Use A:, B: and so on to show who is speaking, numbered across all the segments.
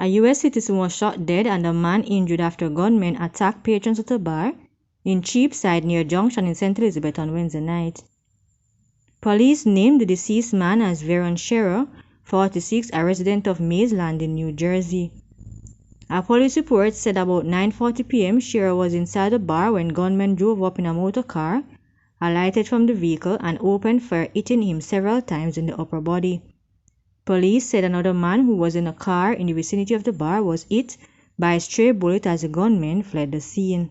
A: A U.S. citizen was shot dead and a man injured after gunmen attacked patrons at a bar in Cheapside near Junction in St. Elizabeth on Wednesday night. Police named the deceased man as Veron Scherer, 46, a resident of Mays Landing, New Jersey. A police report said about 9:40 p.m. Scherer was inside the bar when gunmen drove up in a motor car, alighted from the vehicle, and opened fire, hitting him several times in the upper body. Police said another man who was in a car in the vicinity of the bar was hit by a stray bullet as the gunmen fled the scene.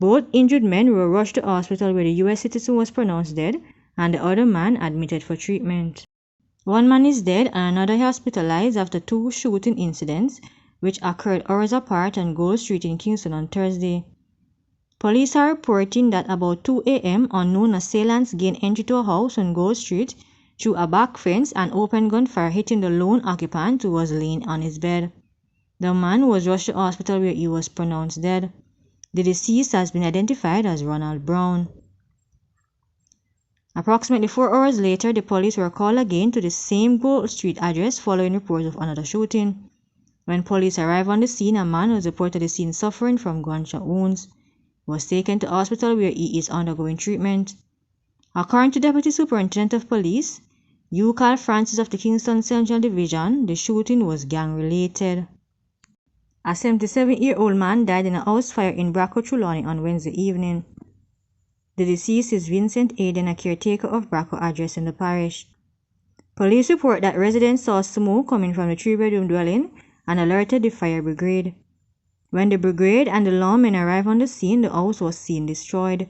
A: Both injured men were rushed to hospital where the U.S. citizen was pronounced dead and the other man admitted for treatment. One man is dead and another hospitalized after two shooting incidents which occurred hours apart on Gold Street in Kingston on Thursday. Police are reporting that about 2 a.m. unknown assailants gained entry to a house on Gold Street through a back fence and opened gunfire, hitting the lone occupant who was laying on his bed. The man was rushed to hospital where he was pronounced dead. The deceased has been identified as Ronald Brown. Approximately 4 hours later, the police were called again to the same Gold Street address following reports of another shooting. When police arrived on the scene, a man was reportedly seen suffering from gunshot wounds. He was taken to hospital where he is undergoing treatment. According to Deputy Superintendent of Police, Hugh Carl Francis of the Kingston Central Division, the shooting was gang-related. A 77-year-old man died in a house fire in Bracco Trelawney on Wednesday evening. The deceased is Vincent Aiden, a caretaker of Bracco address in the parish. Police report that residents saw smoke coming from the three-bedroom dwelling and alerted the fire brigade. When the brigade and the lawmen arrived on the scene, the house was seen destroyed.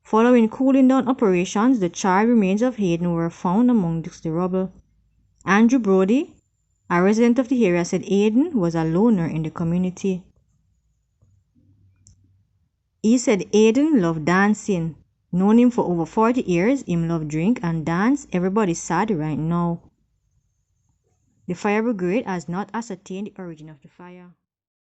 A: Following cooling down operations, the charred remains of Hayden were found amongst the rubble. Andrew Brody, a resident of the area, said Hayden was a loner in the community. He said Hayden loved dancing. Known him for over 40 years, him love drink and dance. Everybody's sad right now. The fire brigade has not ascertained the origin of the fire.